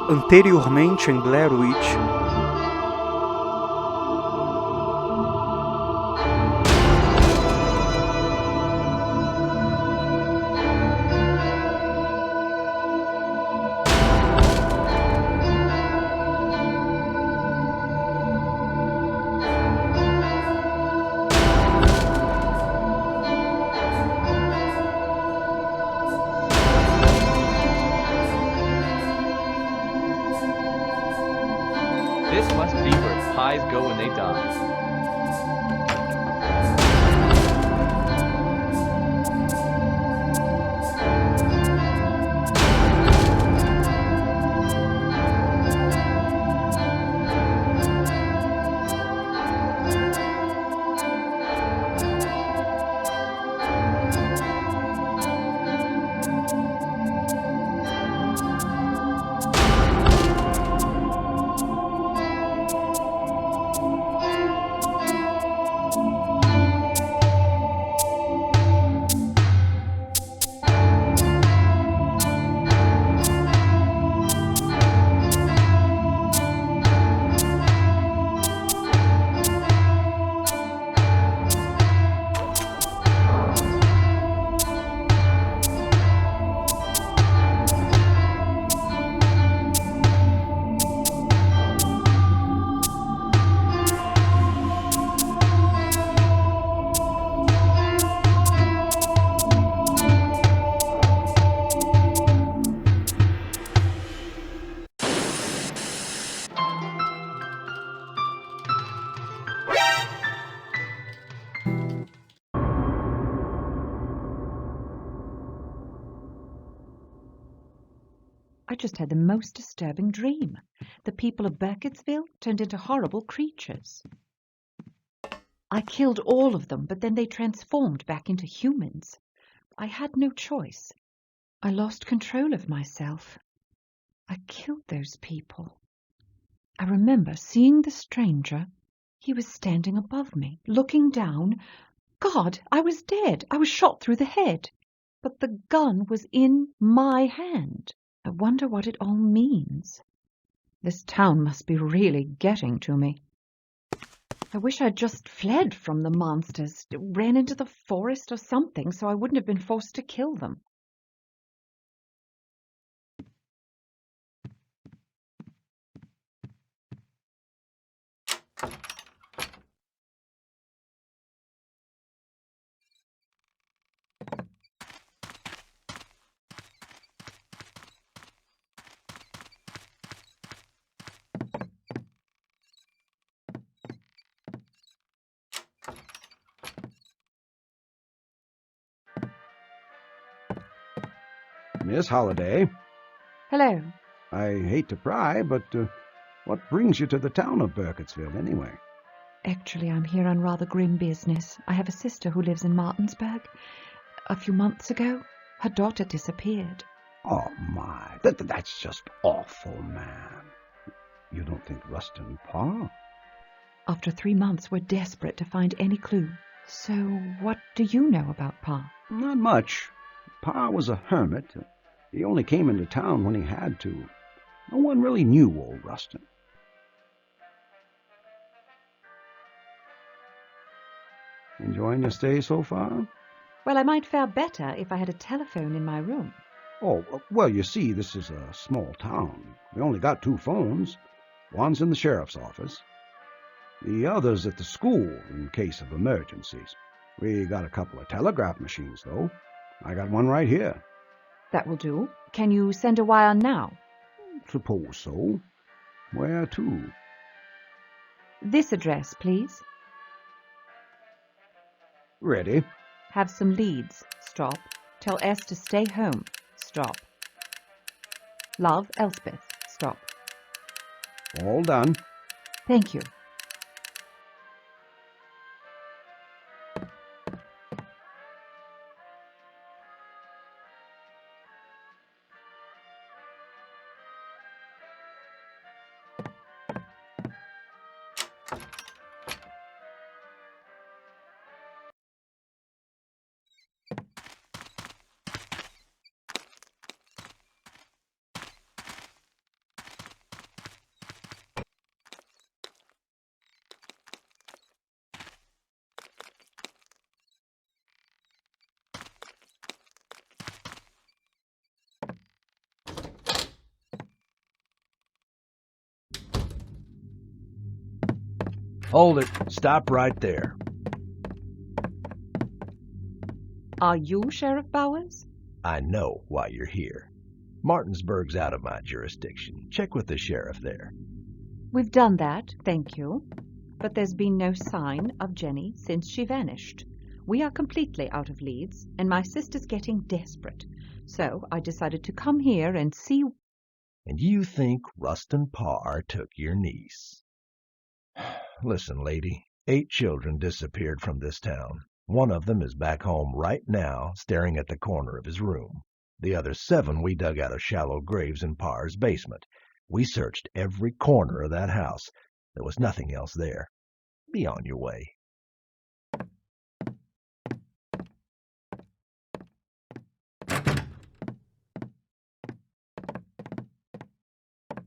Anteriormente em Blair Witch. This must be where pies go when they die. I just had the most disturbing dream. The people of Burkittsville turned into horrible creatures. I killed all of them, but then they transformed back into humans. I had no choice. I lost control of myself. I killed those people. I remember seeing the stranger. He was standing above me, looking down. God, I was dead. I was shot through the head. But the gun was in my hand. I wonder what it all means. This town must be really getting to me. I wish I'd just fled from the monsters, ran into the forest or something so I wouldn't have been forced to kill them. Miss Holliday. Hello. I hate to pry, but what brings you to the town of Burkittsville, anyway? Actually, I'm here on rather grim business. I have a sister who lives in Martinsburg. A few months ago, her daughter disappeared. Oh, my. That's just awful, man. You don't think Rustin Parr? After 3 months, we're desperate to find any clue. So, what do you know about Pa? Not much. Pa was a hermit. He only came into town when he had to. No one really knew old Rustin. Enjoying your stay so far? Well, I might fare better if I had a telephone in my room. Oh, well, you see, this is a small town. We only got 2 phones. One's in the sheriff's office. The other's at the school in case of emergencies. We got a couple of telegraph machines, though. I got one right here. That will do. Can you send a wire now? Suppose so. Where to? This address, please. Ready. Have some leads. Stop. Tell S to stay home. Stop. Love, Elspeth. Stop. All done. Thank you. Hold it. Stop right there. Are you Sheriff Bowers? I know why you're here. Martinsburg's out of my jurisdiction. Check with the sheriff there. We've done that, thank you. But there's been no sign of Jenny since she vanished. We are completely out of leads, and my sister's getting desperate. So I decided to come here and see... And you think Rustin Parr took your niece? Listen, lady, 8 children disappeared from this town. One of them is back home right now, staring at the corner of his room. The other 7 we dug out of shallow graves in Parr's basement. We searched every corner of that house. There was nothing else there. Be on your way.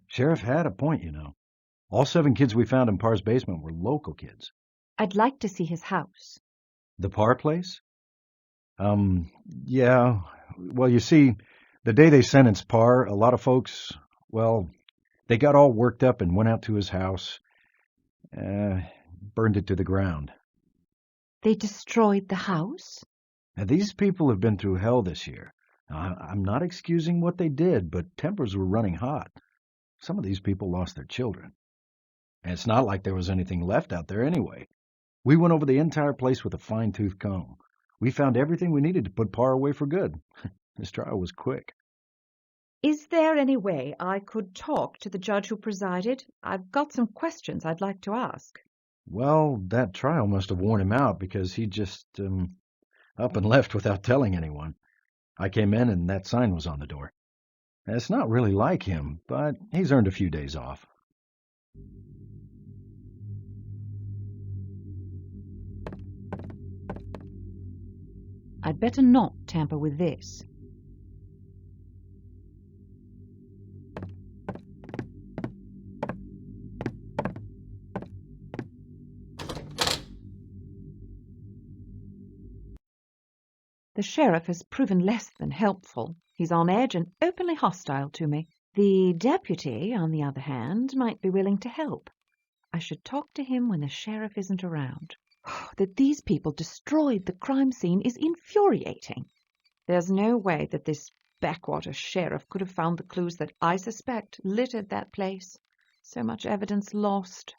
Sheriff had a point, you know. All 7 kids we found in Parr's basement were local kids. I'd like to see his house. The Parr place? Yeah. Well, you see, the day they sentenced Parr, a lot of folks, well, they got all worked up and went out to his house, burned it to the ground. They destroyed the house? Now, these people have been through hell this year. Now, I'm not excusing what they did, but tempers were running hot. Some of these people lost their children. And it's not like there was anything left out there anyway. We went over the entire place with a fine-tooth comb. We found everything we needed to put Parr away for good. This trial was quick. Is there any way I could talk to the judge who presided? I've got some questions I'd like to ask. Well, that trial must have worn him out because he just up and left without telling anyone. I came in and that sign was on the door. It's not really like him, but he's earned a few days off. I'd better not tamper with this. The sheriff has proven less than helpful. He's on edge and openly hostile to me. The deputy, on the other hand, might be willing to help. I should talk to him when the sheriff isn't around. That these people destroyed the crime scene is infuriating. There's no way that this backwater sheriff could have found the clues that I suspect littered that place. So much evidence lost.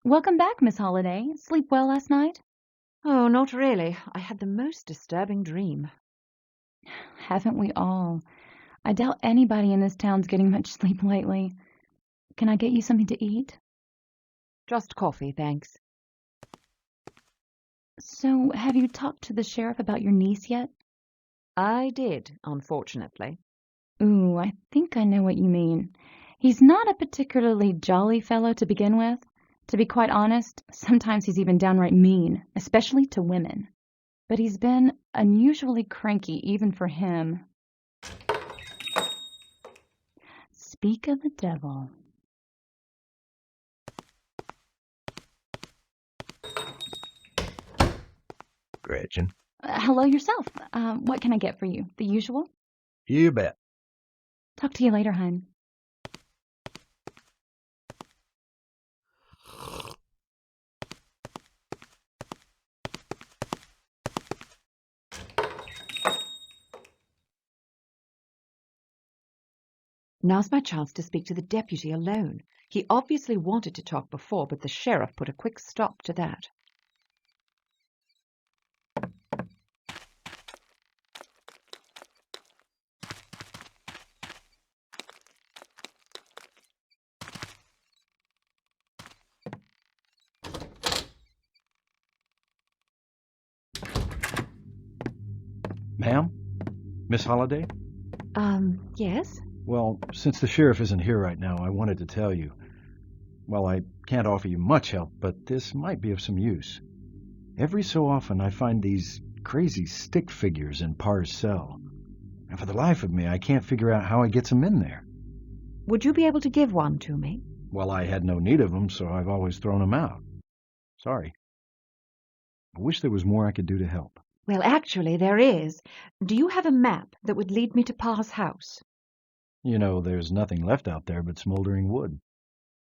Welcome back, Miss Holliday. Sleep well last night? Oh, not really. I had the most disturbing dream. Haven't we all? I doubt anybody in this town's getting much sleep lately. Can I get you something to eat? Just coffee, thanks. So, have you talked to the sheriff about your niece yet? I did, unfortunately. Ooh, I think I know what you mean. He's not a particularly jolly fellow to begin with. To be quite honest, sometimes he's even downright mean, especially to women. But he's been unusually cranky even for him. Speak of the devil. Gretchen. Hello yourself. What can I get for you? The usual? You bet. Talk to you later, hon. Now's my chance to speak to the deputy alone. He obviously wanted to talk before, but the sheriff put a quick stop to that. Miss Holliday? Yes? Well, since the sheriff isn't here right now, I wanted to tell you. Well, I can't offer you much help, but this might be of some use. Every so often I find these crazy stick figures in Parr's cell. And for the life of me, I can't figure out how he gets them in there. Would you be able to give one to me? Well, I had no need of them, so I've always thrown them out. Sorry. I wish there was more I could do to help. Well, actually, there is. Do you have a map that would lead me to Parr's house? You know, there's nothing left out there but smoldering wood.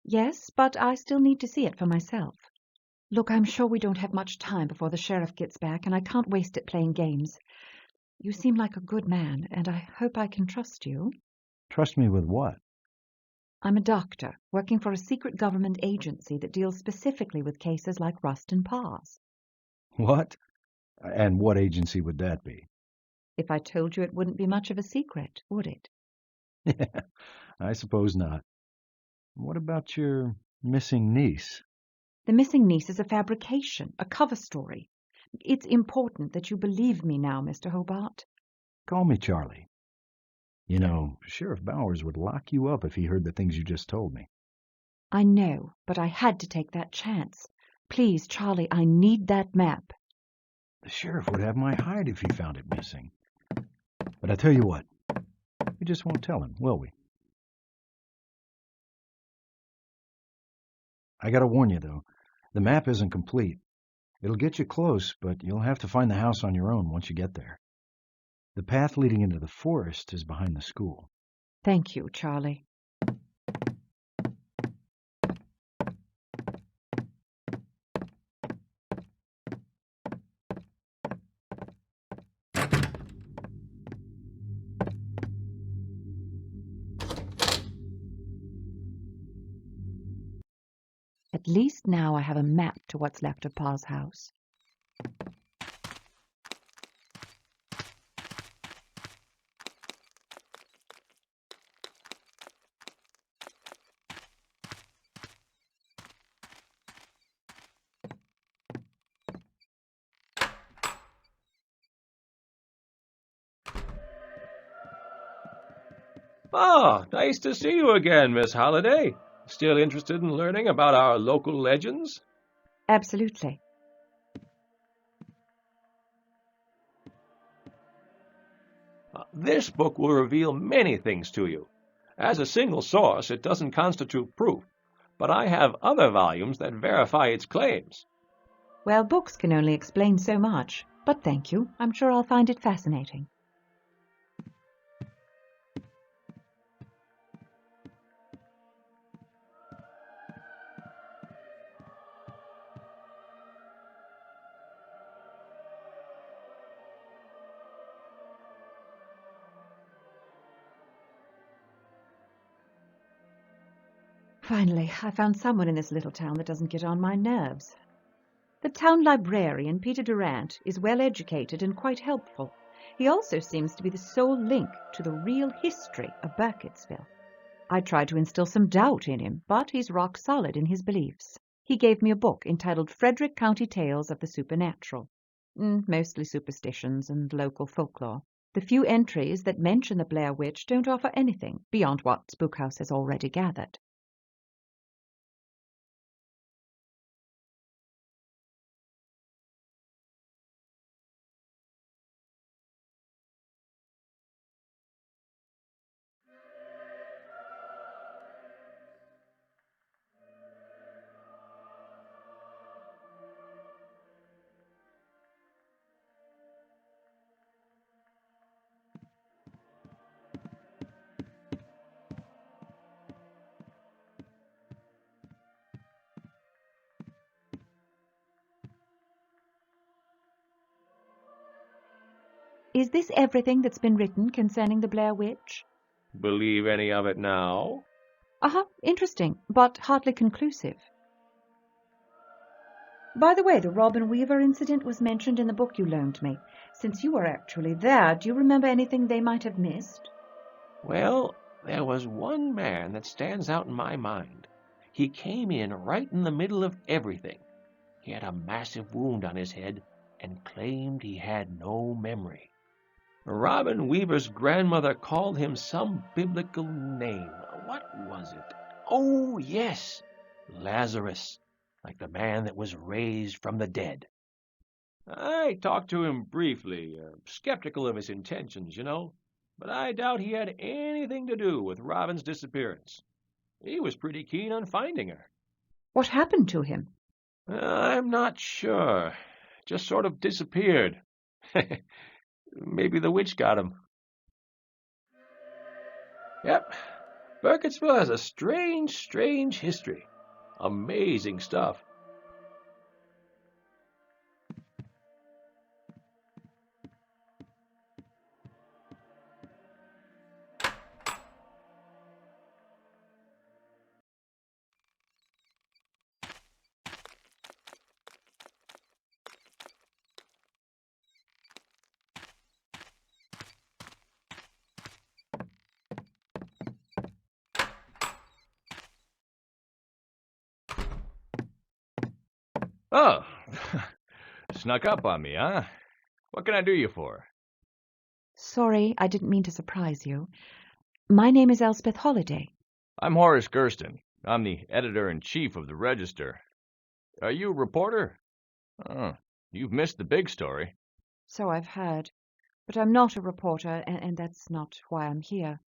Yes, but I still need to see it for myself. Look, I'm sure we don't have much time before the sheriff gets back, and I can't waste it playing games. You seem like a good man, and I hope I can trust you. Trust me with what? I'm a doctor, working for a secret government agency that deals specifically with cases like Rustin Parr's. What? And what agency would that be? If I told you, it wouldn't be much of a secret, would it? Yeah, I suppose not. What about your missing niece? The missing niece is a fabrication, a cover story. It's important that you believe me now, Mr. Hobart. Call me Charlie. You know, Sheriff Bowers would lock you up if he heard the things you just told me. I know, but I had to take that chance. Please, Charlie, I need that map. The sheriff would have my hide if he found it missing. But I tell you what, we just won't tell him, will we? I gotta warn you, though, the map isn't complete. It'll get you close, but you'll have to find the house on your own once you get there. The path leading into the forest is behind the school. Thank you, Charlie. At least now I have a map to what's left of Parr's house. Ah, nice to see you again, Miss Holliday. Still interested in learning about our local legends? Absolutely. This book will reveal many things to you. As a single source, it doesn't constitute proof, but I have other volumes that verify its claims. Well, books can only explain so much, but thank you. I'm sure I'll find it fascinating. Finally, I found someone in this little town that doesn't get on my nerves. The town librarian, Peter Durant, is well educated and quite helpful. He also seems to be the sole link to the real history of Burkittsville. I tried to instill some doubt in him, but he's rock solid in his beliefs. He gave me a book entitled Frederick County Tales of the Supernatural. Mostly superstitions and local folklore. The few entries that mention the Blair Witch don't offer anything beyond what Spookhouse has already gathered. Is this everything that's been written concerning the Blair Witch? Believe any of it now? Interesting, but hardly conclusive. By the way, the Robin Weaver incident was mentioned in the book you loaned me. Since you were actually there, do you remember anything they might have missed? Well, there was one man that stands out in my mind. He came in right in the middle of everything. He had a massive wound on his head and claimed he had no memory. Robin Weaver's grandmother called him some biblical name. What was it? Oh, yes, Lazarus, like the man that was raised from the dead. I talked to him briefly, skeptical of his intentions, but I doubt he had anything to do with Robin's disappearance. He was pretty keen on finding her. What happened to him? I'm not sure. Just sort of disappeared. Maybe the witch got him. Yep, Burkittsville has a strange history. Amazing stuff. Oh, snuck up on me, huh? What can I do you for? Sorry, I didn't mean to surprise you. My name is Elspeth Holliday. I'm Horace Gersten. I'm the editor-in-chief of the Register. Are you a reporter? Oh, you've missed the big story. So I've heard. But I'm not a reporter, and that's not why I'm here.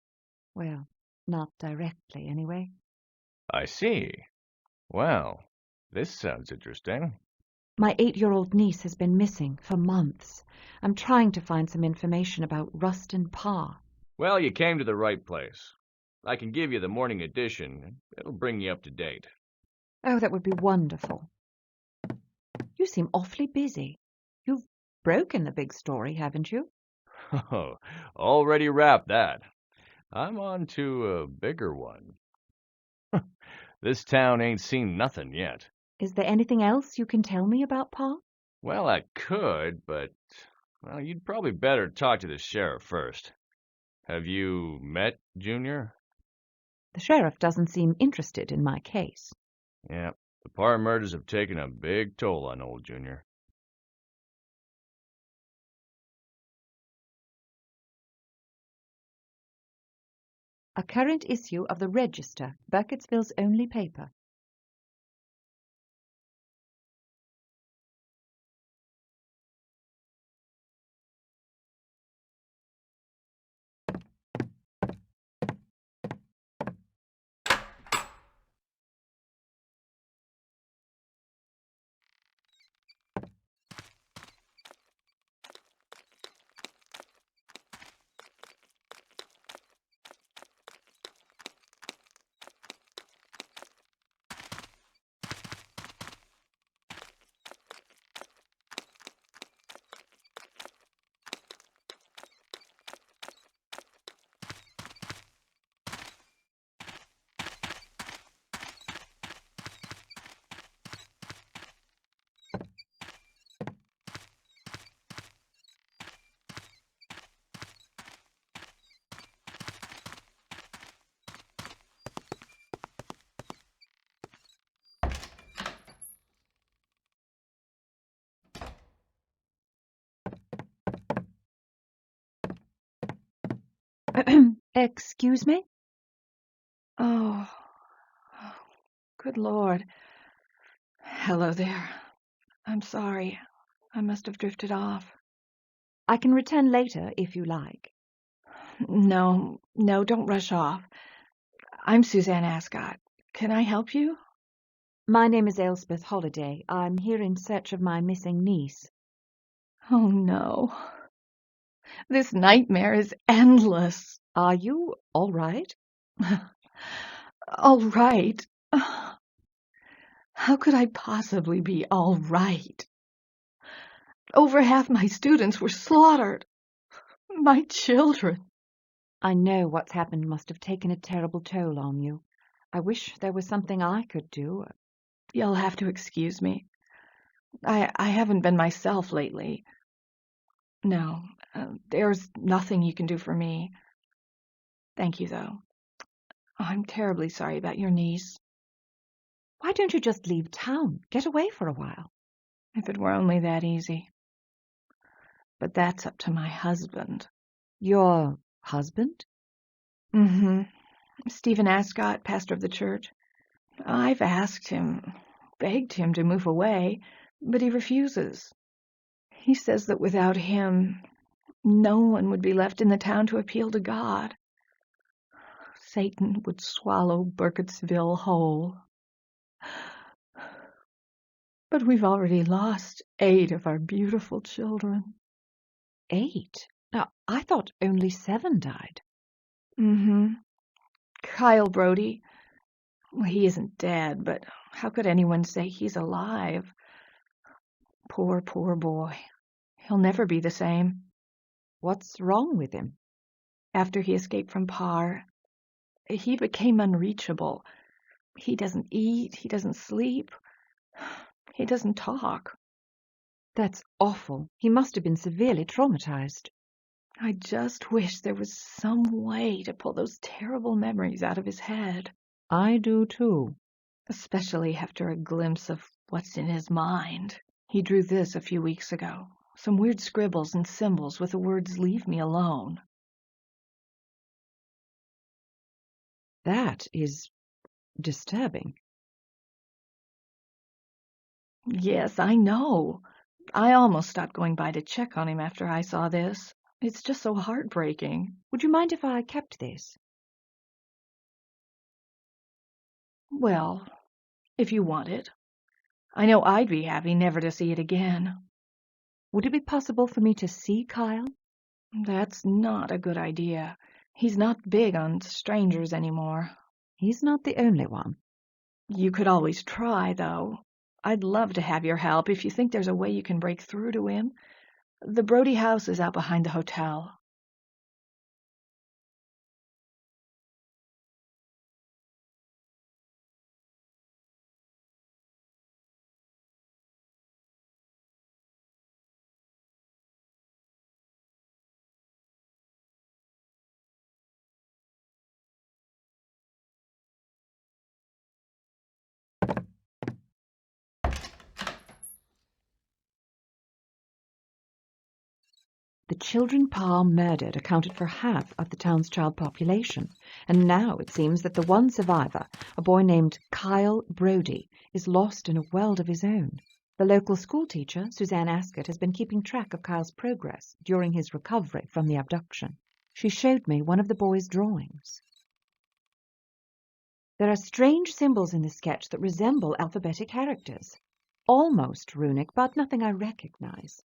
Well, not directly, anyway. I see. Well, this sounds interesting. My 8-year-old niece has been missing for months. I'm trying to find some information about Rustin Parr. Well, you came to the right place. I can give you the morning edition. It'll bring you up to date. Oh, that would be wonderful. You seem awfully busy. You've broken the big story, haven't you? Oh, already wrapped that. I'm on to a bigger one. This town ain't seen nothing yet. Is there anything else you can tell me about Parr? Well, I could, but, you'd probably better talk to the sheriff first. Have you met Junior? The sheriff doesn't seem interested in my case. Yeah, the Parr murders have taken a big toll on old Junior. A current issue of the Register, Burkittsville's only paper. Excuse me? Oh, good Lord. Hello there. I'm sorry. I must have drifted off. I can return later if you like. No, don't rush off. I'm Suzanne Ascot. Can I help you? My name is Elspeth Holliday. I'm here in search of my missing niece. Oh, no. This nightmare is endless. Are you all right? All right? How could I possibly be all right? Over half my students were slaughtered. My children. I know what's happened must have taken a terrible toll on you. I wish there was something I could do. You'll have to excuse me. I haven't been myself lately. No, there's nothing you can do for me. Thank you, though. I'm terribly sorry about your niece. Why don't you just leave town? Get away for a while. If it were only that easy. But that's up to my husband. Your husband? Mm-hmm. Stephen Ascott, pastor of the church. I've asked him, begged him to move away, but he refuses. He says that without him, no one would be left in the town to appeal to God. Satan would swallow Burkittsville whole. But we've already lost 8 of our beautiful children. 8? Now, I thought only 7 died. Mm-hmm. Kyle Brody. Well, he isn't dead, but how could anyone say he's alive? Poor, poor boy. He'll never be the same. What's wrong with him? After he escaped from Parr, he became unreachable. He doesn't eat, he doesn't sleep, he doesn't talk. That's awful. He must have been severely traumatized. I just wish there was some way to pull those terrible memories out of his head. I do too. Especially after a glimpse of what's in his mind. He drew this a few weeks ago. Some weird scribbles and symbols with the words, "Leave me alone." That is disturbing. Yes, I know. I almost stopped going by to check on him after I saw this. It's just so heartbreaking. Would you mind if I kept this? Well, if you want it. I know I'd be happy never to see it again. Would it be possible for me to see Kyle? That's not a good idea. He's not big on strangers anymore. He's not the only one. You could always try, though. I'd love to have your help if you think there's a way you can break through to him. The Brody house is out behind the hotel. The children Parr murdered accounted for half of the town's child population, and now it seems that the one survivor, a boy named Kyle Brody, is lost in a world of his own. The local schoolteacher, Suzanne Ascott, has been keeping track of Kyle's progress during his recovery from the abduction. She showed me one of the boy's drawings. There are strange symbols in the sketch that resemble alphabetic characters. Almost runic, but nothing I recognize.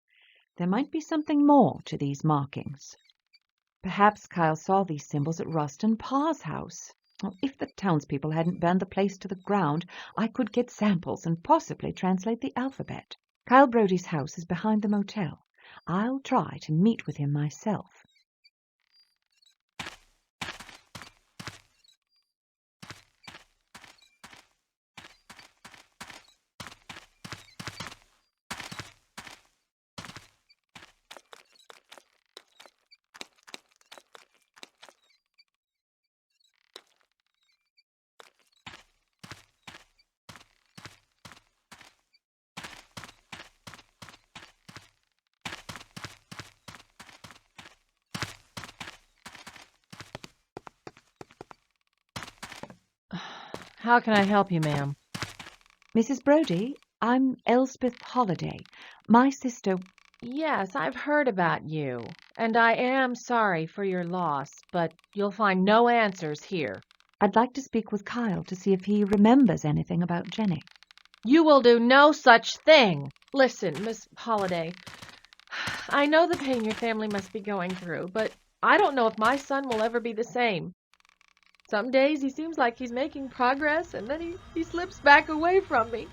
There might be something more to these markings. Perhaps Kyle saw these symbols at Rustin Parr's house. If the townspeople hadn't burned the place to the ground, I could get samples and possibly translate the alphabet. Kyle Brody's house is behind the motel. I'll try to meet with him myself. How can I help you, ma'am? Mrs. Brody, I'm Elspeth Holliday. My sister... Yes, I've heard about you, and I am sorry for your loss, but you'll find no answers here. I'd like to speak with Kyle to see if he remembers anything about Jenny. You will do no such thing. Listen, Miss Holliday, I know the pain your family must be going through, but I don't know if my son will ever be the same. Some days he seems like he's making progress, and then he slips back away from me.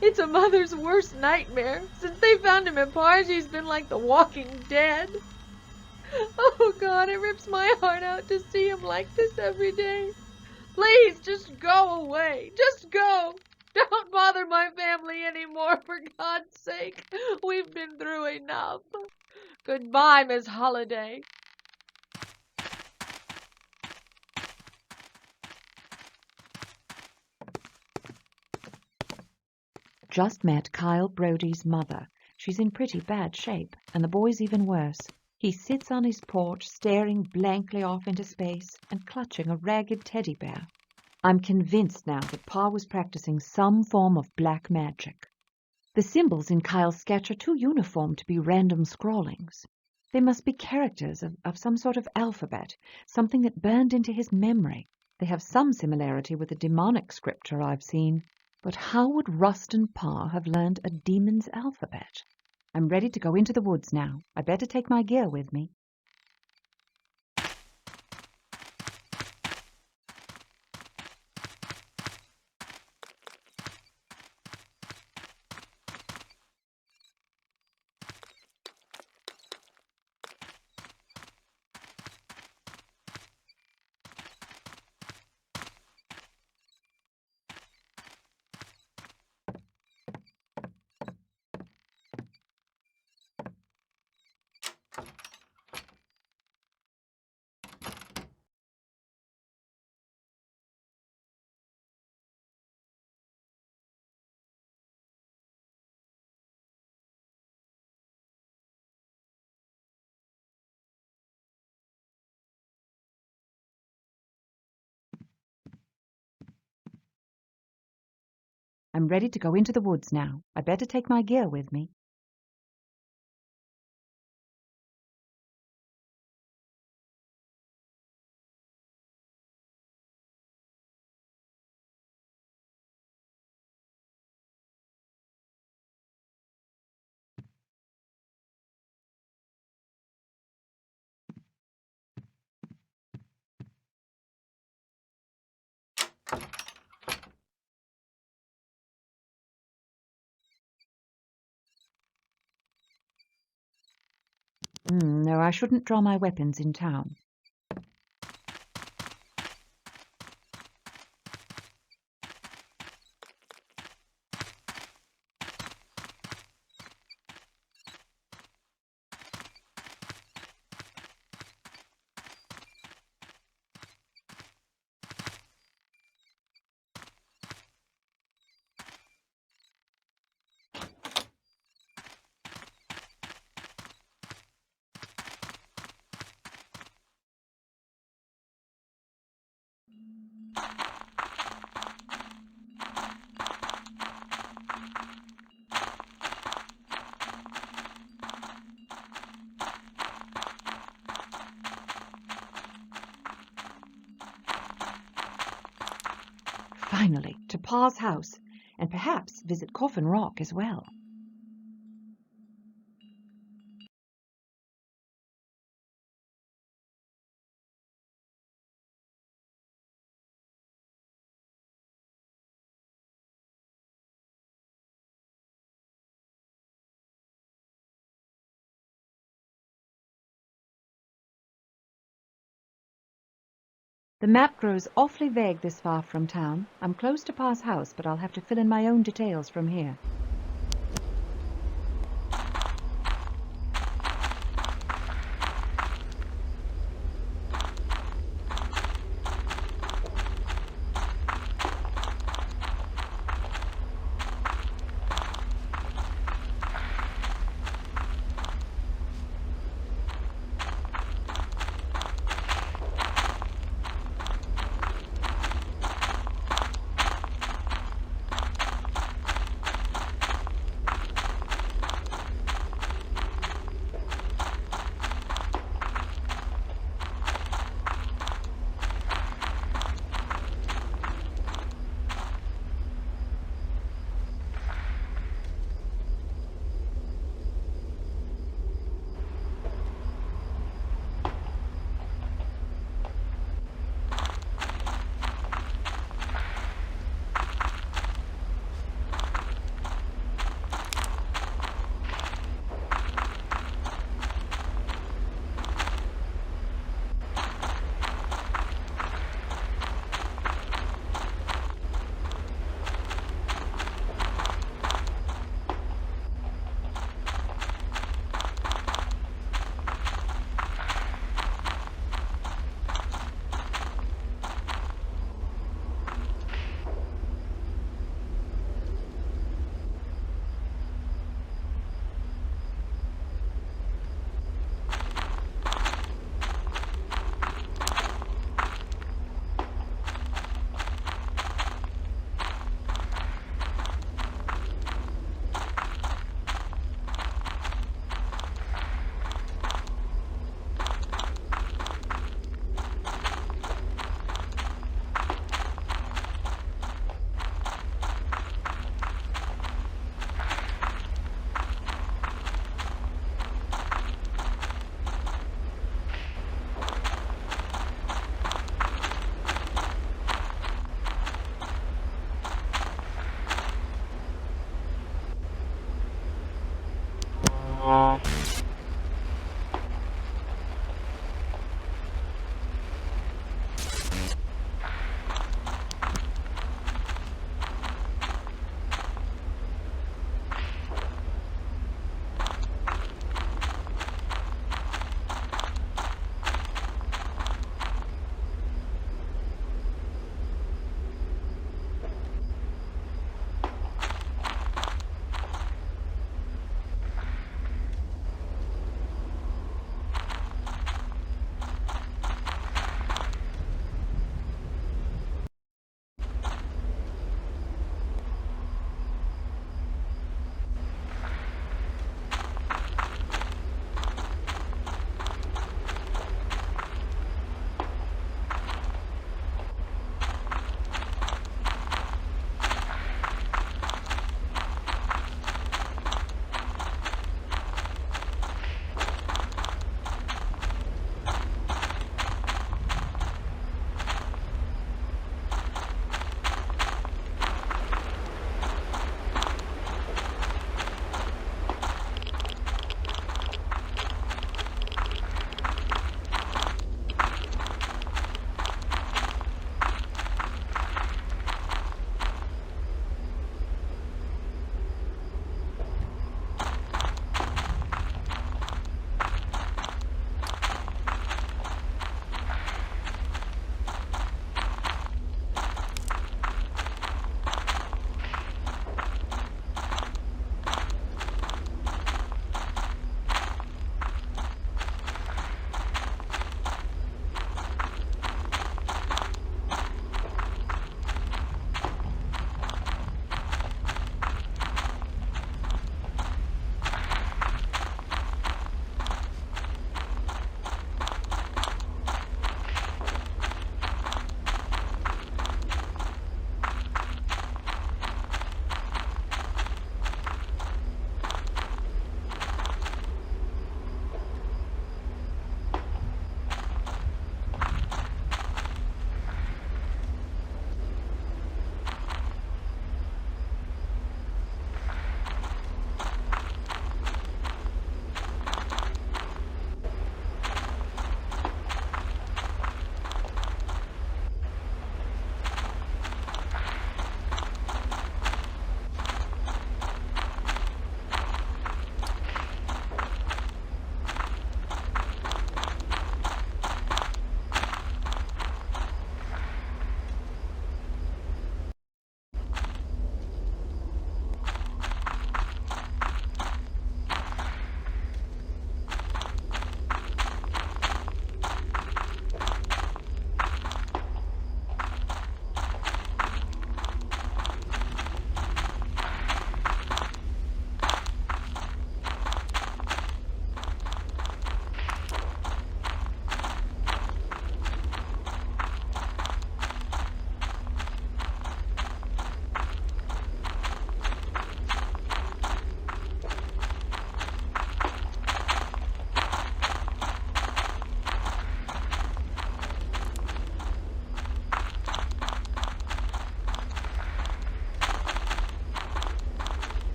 It's a mother's worst nightmare. Since they found him in Parr, he's been like the walking dead. Oh, God, it rips my heart out to see him like this every day. Please, just go away. Just go. Don't bother my family anymore, for God's sake. We've been through enough. Goodbye, Miss Holliday. Just met Kyle Brody's mother. She's in pretty bad shape, and the boy's even worse. He sits on his porch, staring blankly off into space and clutching a ragged teddy bear. I'm convinced now that Pa was practicing some form of black magic. The symbols in Kyle's sketch are too uniform to be random scrawlings. They must be characters of some sort of alphabet, something that burned into his memory. They have some similarity with the demonic scripture I've seen. But how would Rustin Parr have learned a demon's alphabet? I'm ready to go into the woods now. I better take my gear with me. I'm ready to go into the woods now. I better take my gear with me. No, I shouldn't draw my weapons in town. Finally, to Pa's house, and perhaps visit Coffin Rock as well. The map grows awfully vague this far from town. I'm close to Pa's house, but I'll have to fill in my own details from here.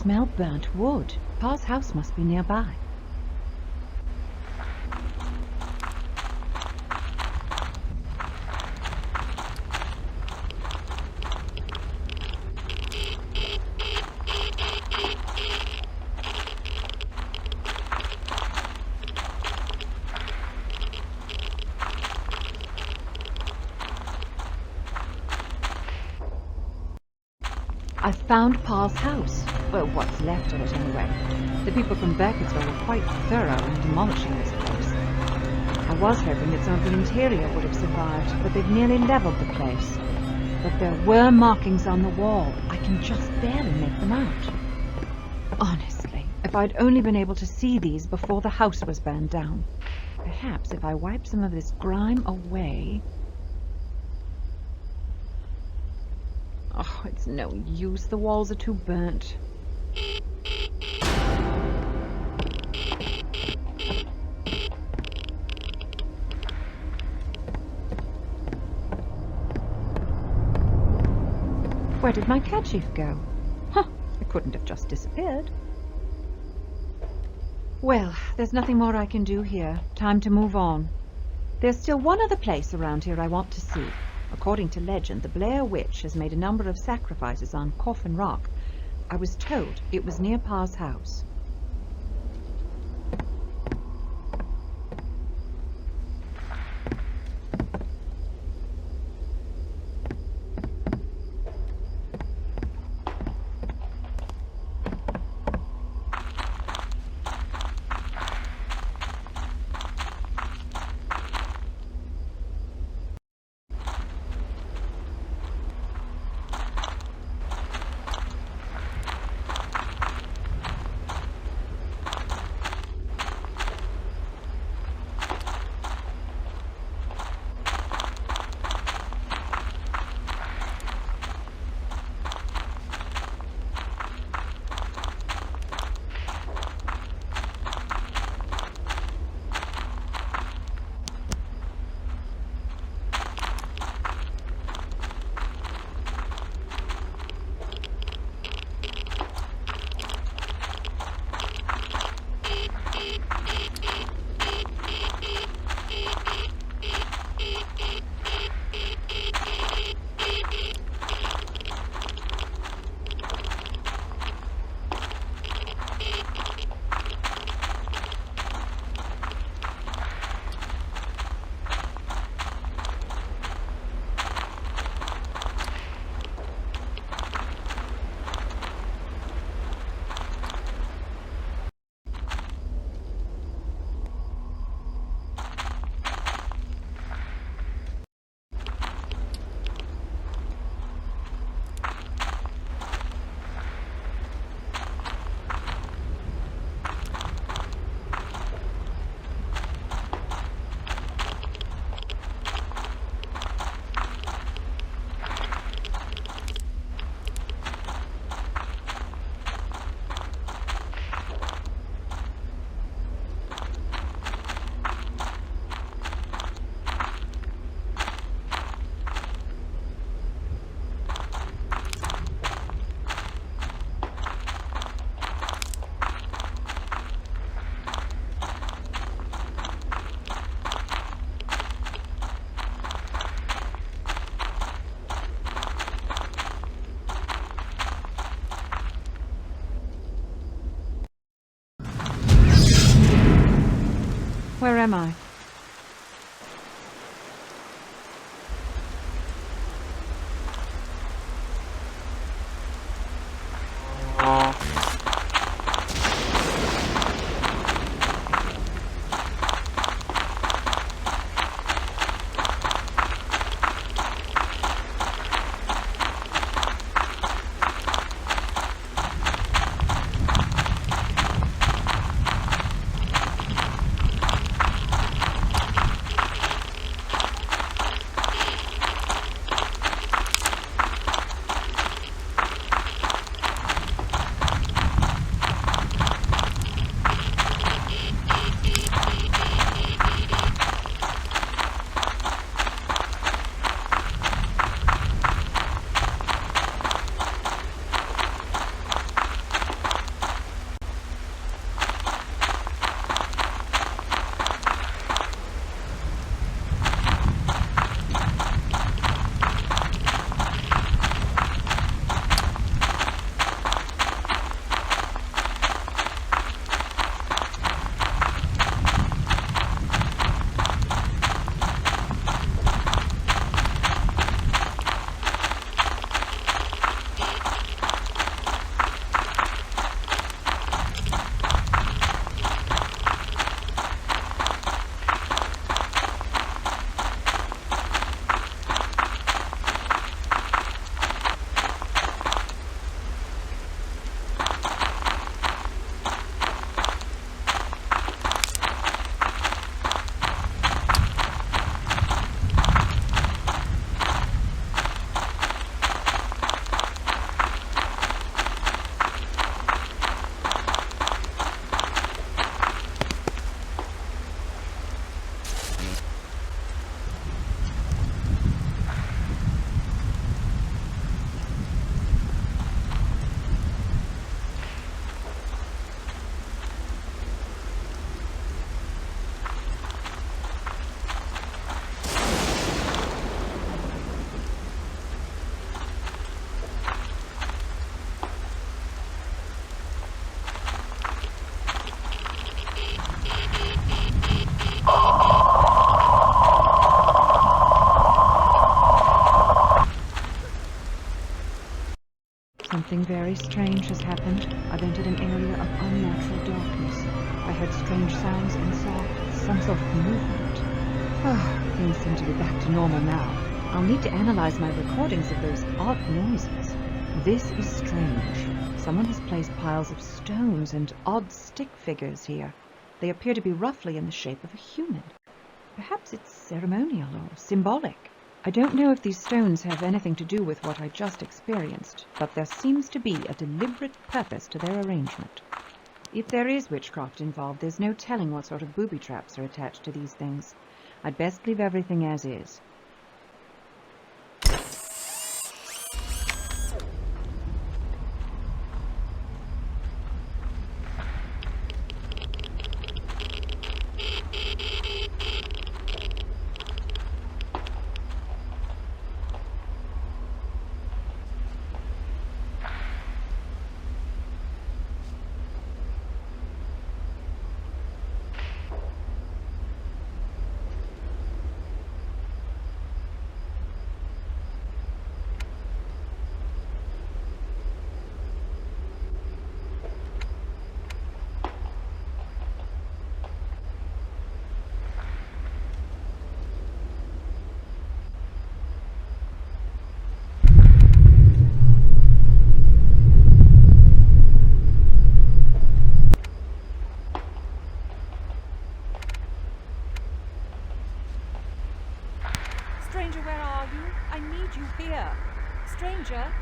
smell burnt wood. Pa's house must be nearby. I found Pa's house. Well, what's left of it anyway. The people from Burkittsville were quite thorough in demolishing this place. I was hoping that some of the interior would have survived, but they've nearly leveled the place. But there were markings on the wall. I can just barely make them out. Honestly, if I'd only been able to see these before the house was burned down. Perhaps if I wipe some of this grime away... Oh, it's no use. The walls are too burnt. Where did my kerchief go? Huh, it couldn't have just disappeared. Well, there's nothing more I can do here. Time to move on. There's still one other place around here I want to see. According to legend, the Blair Witch has made a number of sacrifices on Coffin Rock. I was told it was near Pa's house. Where am I? Something very strange has happened. I've entered an area of unnatural darkness. I heard strange sounds and saw some sort of movement. Things seem to be back to normal now. I'll need to analyze my recordings of those odd noises. This is strange. Someone has placed piles of stones and odd stick figures here. They appear to be roughly in the shape of a human. Perhaps it's ceremonial or symbolic. I don't know if these stones have anything to do with what I just experienced, but there seems to be a deliberate purpose to their arrangement. If there is witchcraft involved, there's no telling what sort of booby traps are attached to these things. I'd best leave everything as is. Stranger, where are you? I need you here. Stranger?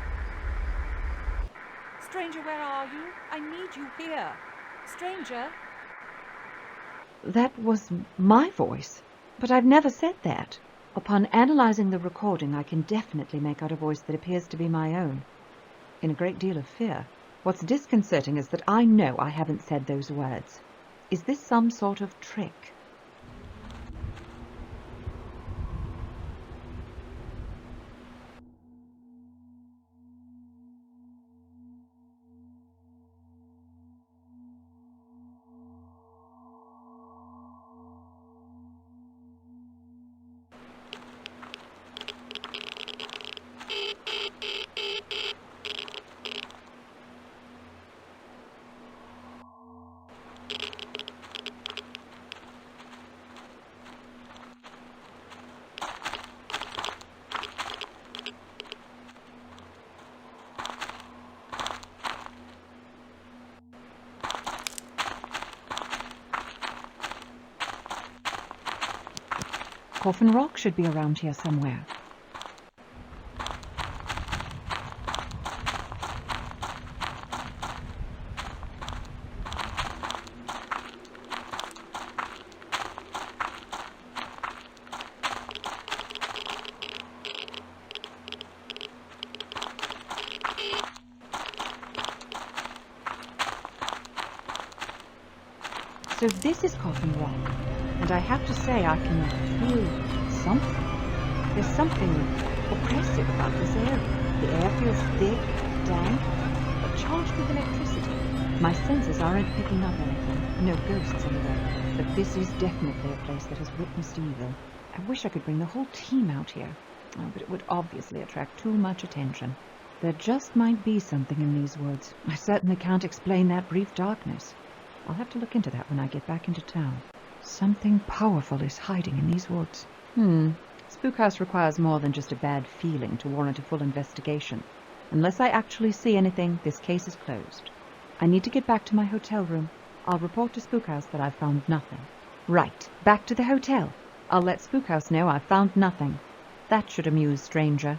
Stranger, where are you? I need you here. Stranger? That was my voice, but I've never said that. Upon analyzing the recording, I can definitely make out a voice that appears to be my own. In a great deal of fear. What's disconcerting is that I know I haven't said those words. Is this some sort of trick? Coffin Rock should be around here somewhere. So this is Coffin Rock, and I have to say I can feel something. There's something oppressive about this area. The air feels thick, dank, but charged with electricity. My senses aren't picking up anything, no ghosts anyway, but this is definitely a place that has witnessed evil. I wish I could bring the whole team out here, but it would obviously attract too much attention. There just might be something in these woods. I certainly can't explain that brief darkness. I'll have to look into that when I get back into town. Something powerful is hiding in these woods. Spook House requires more than just a bad feeling to warrant a full investigation. Unless I actually see anything, this case is closed. I need to get back to my hotel room. I'll report to Spook House that I've found nothing. Right, back to the hotel. I'll let Spook House know I've found nothing. That should amuse Stranger.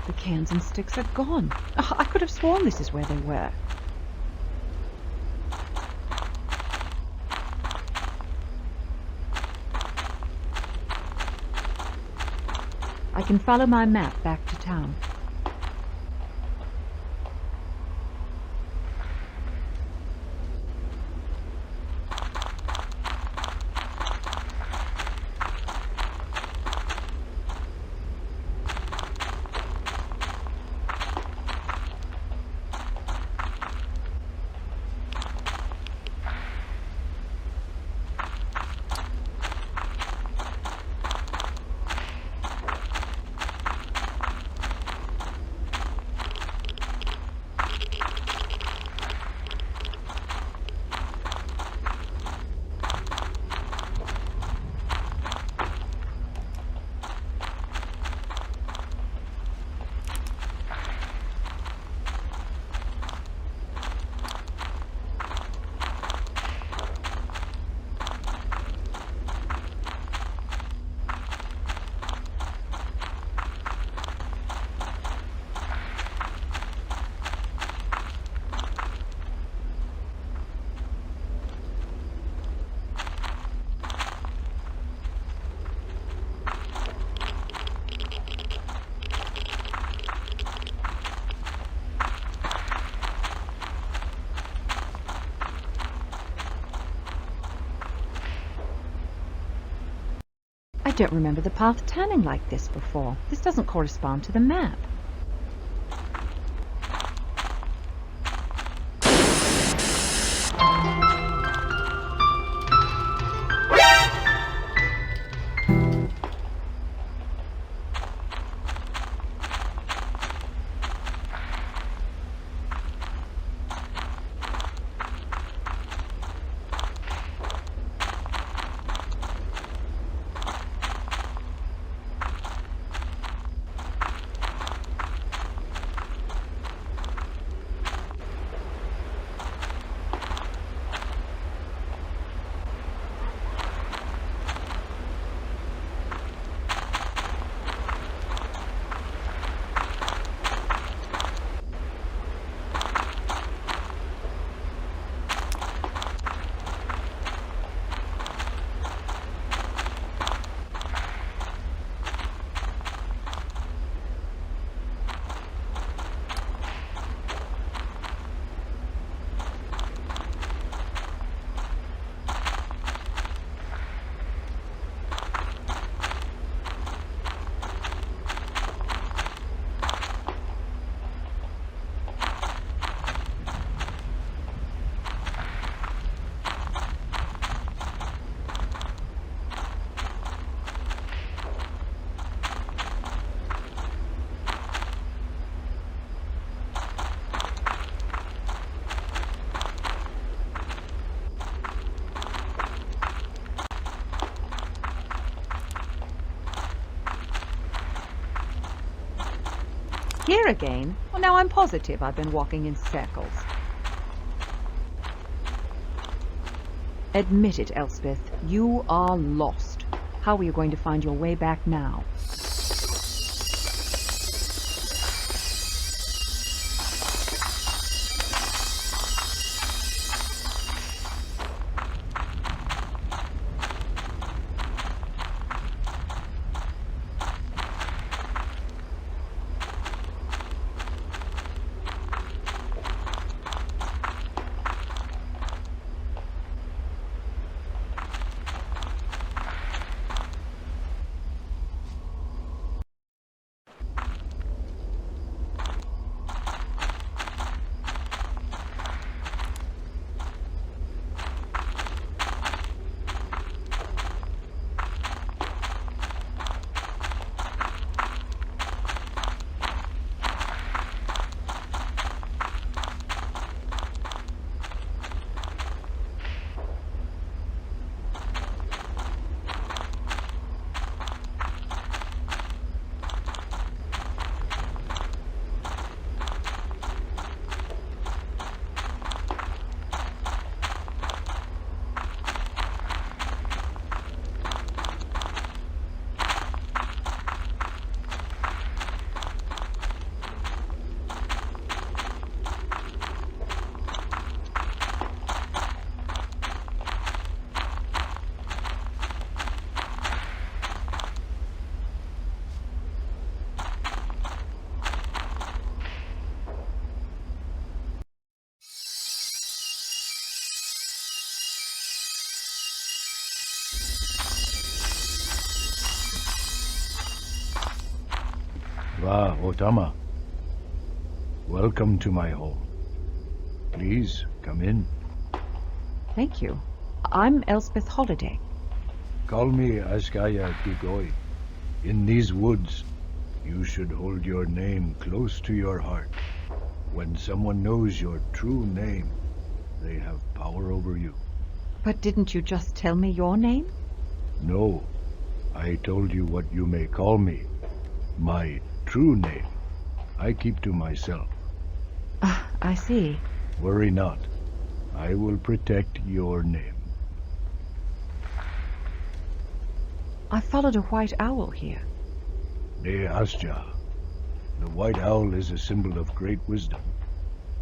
The cans and sticks are gone. I could have sworn this is where they were. I can follow my map back to town. don't remember the path turning like this before. This doesn't correspond to the map. Here again? Well, now I'm positive I've been walking in circles. Admit it, Elspeth. You are lost. How are you going to find your way back now? Va, Otama. Welcome to my home. Please, come in. Thank you. I'm Elspeth Holiday. Call me Askaya Gigoy. In these woods, you should hold your name close to your heart. When someone knows your true name, they have power over you. But didn't you just tell me your name? No, I told you what you may call me. My true name, I keep to myself. I see. Worry not. I will protect your name. I followed a white owl here. De Asja. The white owl is a symbol of great wisdom.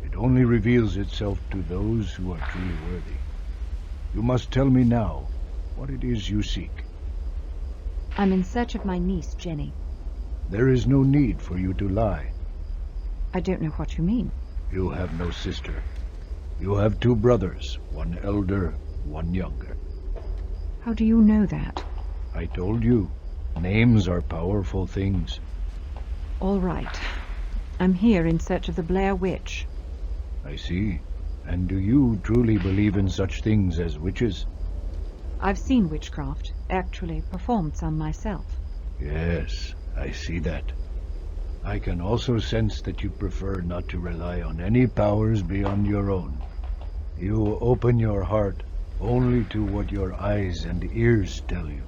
It only reveals itself to those who are truly worthy. You must tell me now what it is you seek. I'm in search of my niece, Jenny. There is no need for you to lie. I don't know what you mean. You have no sister. You have two brothers, one elder, one younger. How do you know that? I told you, Names are powerful things. All right. I'm here in search of the Blair Witch. I see. And do you truly believe in such things as witches? I've seen witchcraft, actually performed some myself. Yes, I see that. I can also sense that you prefer not to rely on any powers beyond your own. You open your heart only to what your eyes and ears tell you.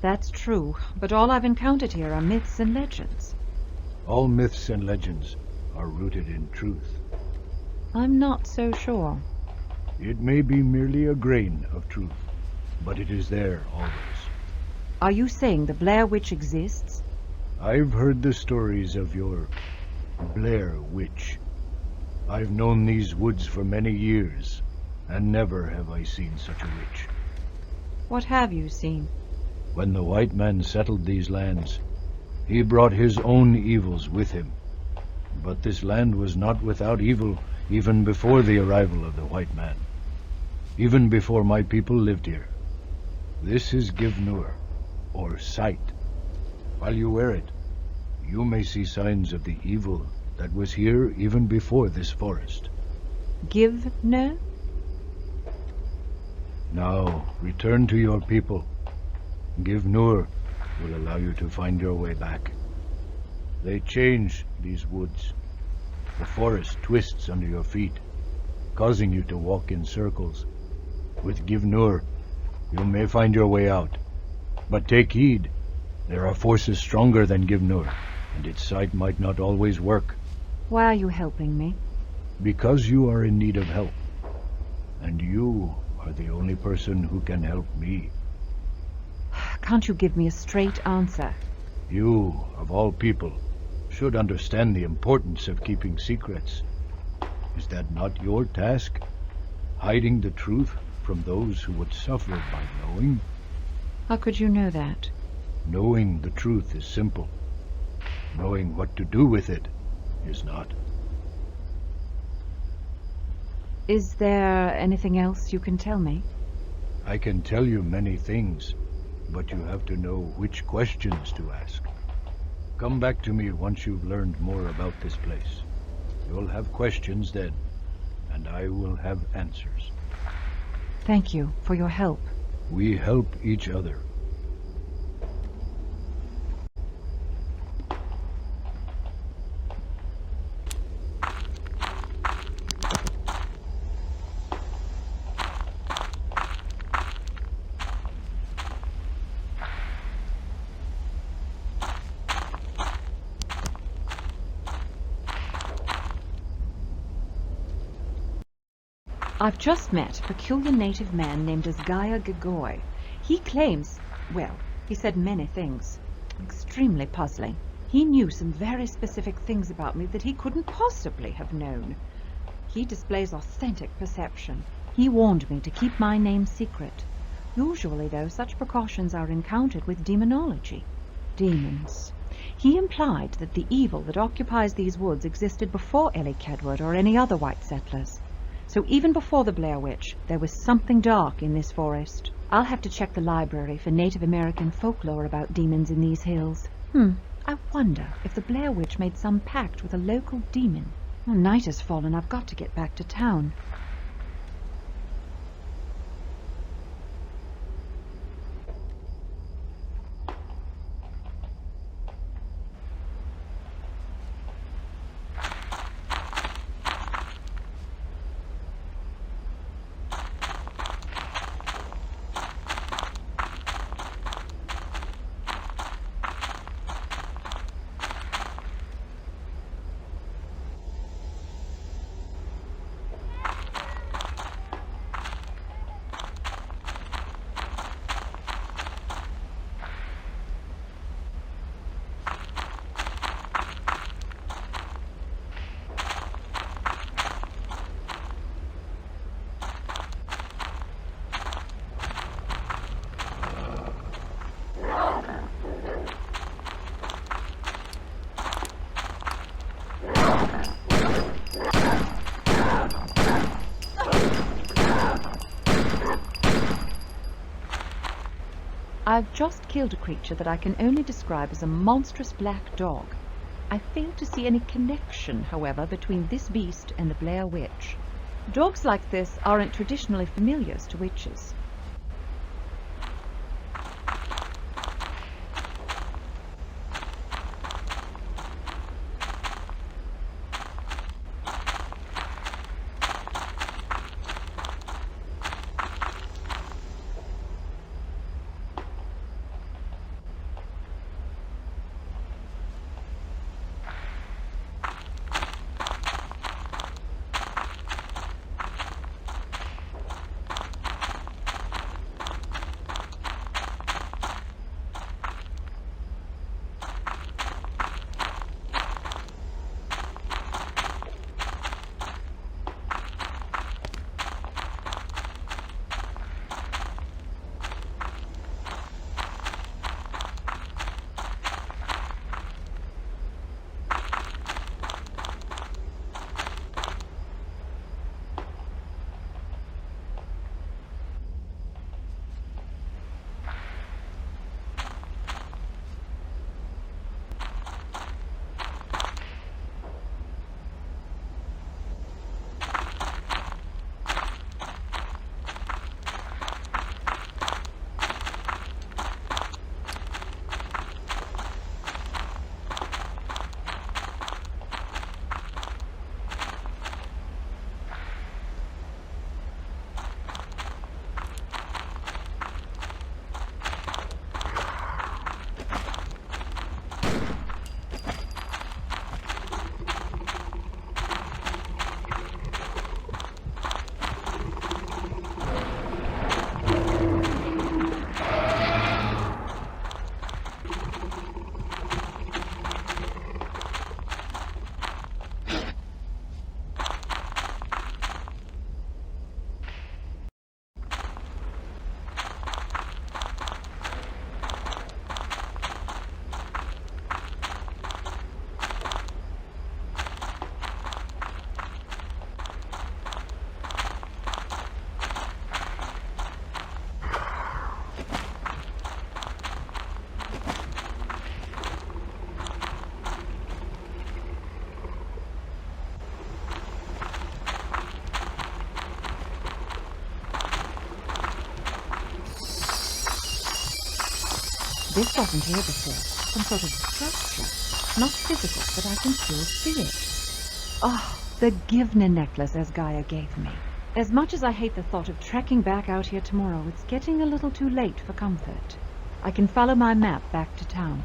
That's true, but all I've encountered here are myths and legends. All myths and legends are rooted in truth. I'm not so sure. It may be merely a grain of truth, but it is there always. Are you saying the Blair Witch exists? I've heard the stories of your Blair Witch. I've known these woods for many years, and never have I seen such a witch. What have you seen? When the white man settled these lands, he brought his own evils with him. But this land was not without evil even before the arrival of the white man. Even before my people lived here. This is Givnur, or sight. While you wear it, you may see signs of the evil that was here even before this forest. Givnur? Now, return to your people. Givnur will allow you to find your way back. They change these woods. The forest twists under your feet, causing you to walk in circles. With Givnur, you may find your way out. But take heed. There are forces stronger than Givnur, and its sight might not always work. Why are you helping me? Because you are in need of help. And you are the only person who can help me. Can't you give me a straight answer? You, of all people, should understand the importance of keeping secrets. Is that not your task? Hiding the truth from those who would suffer by knowing? How could you know that? Knowing the truth is simple. Knowing what to do with it is not. Is there anything else you can tell me? I can tell you many things, but you have to know which questions to ask. Come back to me once you've learned more about this place. You'll have questions then, and I will have answers. Thank you for your help. We help each other. I've just met a peculiar native man named Asgaya Gagoi. He claims, well, he said many things. Extremely puzzling. He knew some very specific things about me that he couldn't possibly have known. He displays authentic perception. He warned me to keep my name secret. Usually, though, such precautions are encountered with demonology. Demons. He implied that the evil that occupies these woods existed before Ellie Kedward or any other white settlers. So even before the Blair Witch, there was something dark in this forest. I'll have to check the library for Native American folklore about demons in these hills. I wonder if the Blair Witch made some pact with a local demon. Well, night has fallen. I've got to get back to town. I've just killed a creature that I can only describe as a monstrous black dog. I fail to see any connection, however, between this beast and the Blair Witch. Dogs like this aren't traditionally familiars to witches. This wasn't here before. Some sort of structure. Not physical, but I can still see it. Oh, the Givna necklace as Gaia gave me. As much as I hate the thought of trekking back out here tomorrow, it's getting a little too late for comfort. I can follow my map back to town.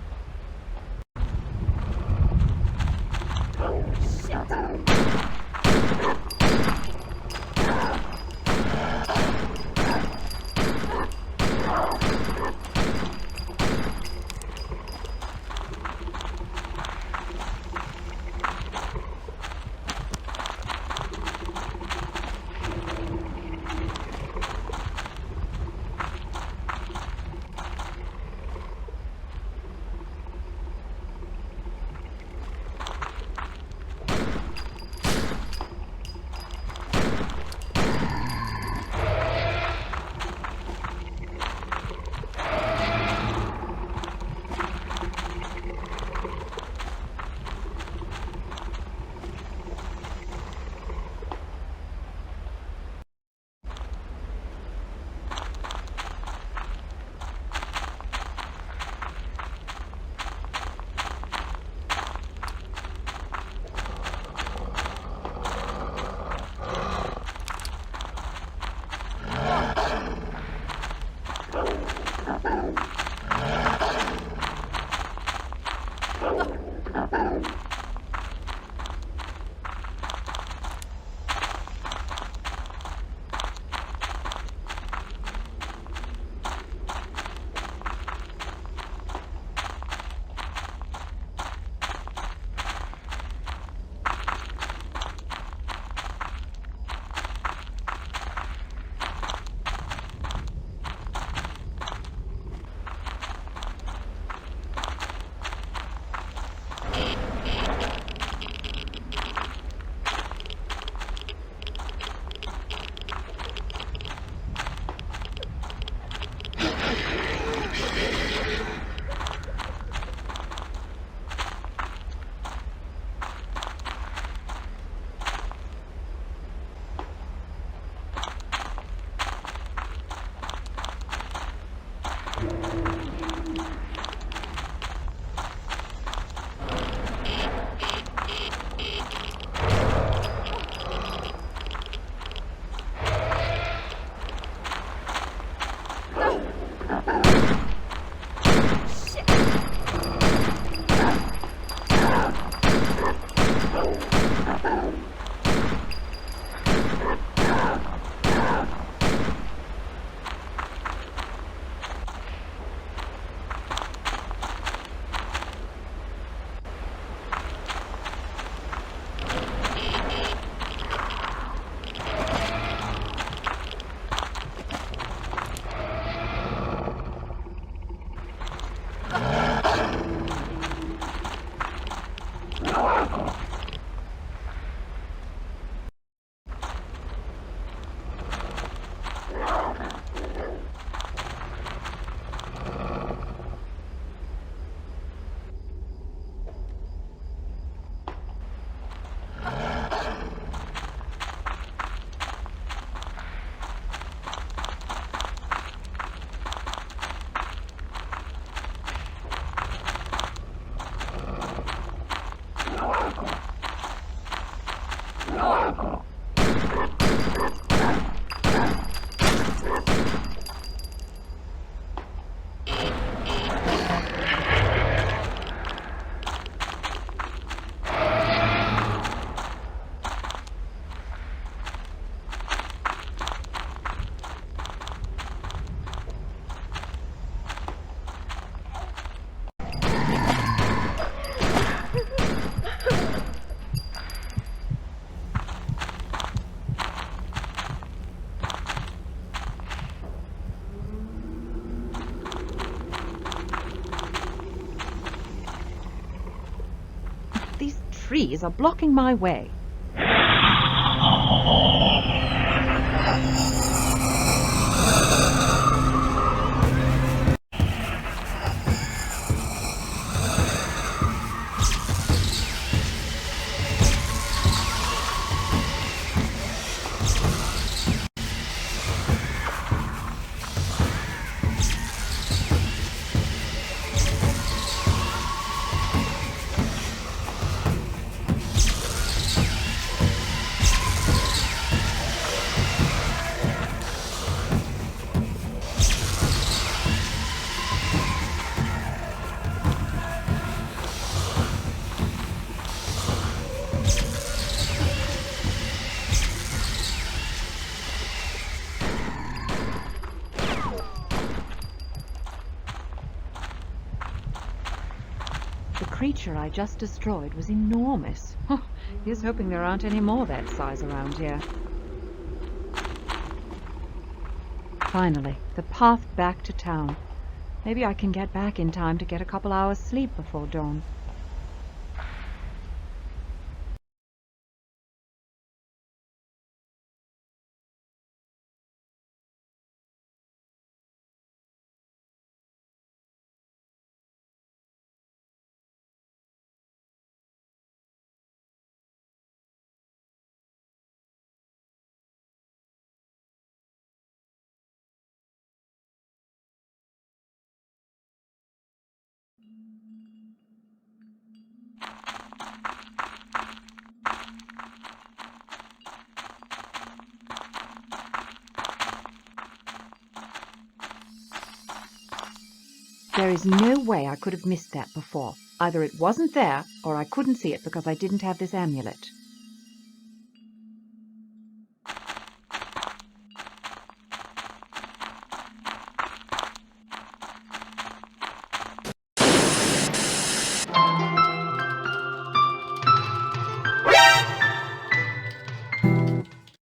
trees are blocking my way. The creature I just destroyed was enormous. Here's hoping there aren't any more that size around here. Finally, the path back to town. Maybe I can get back in time to get a couple hours sleep before dawn. There is no way I could have missed that before. Either it wasn't there, or I couldn't see it because I didn't have this amulet.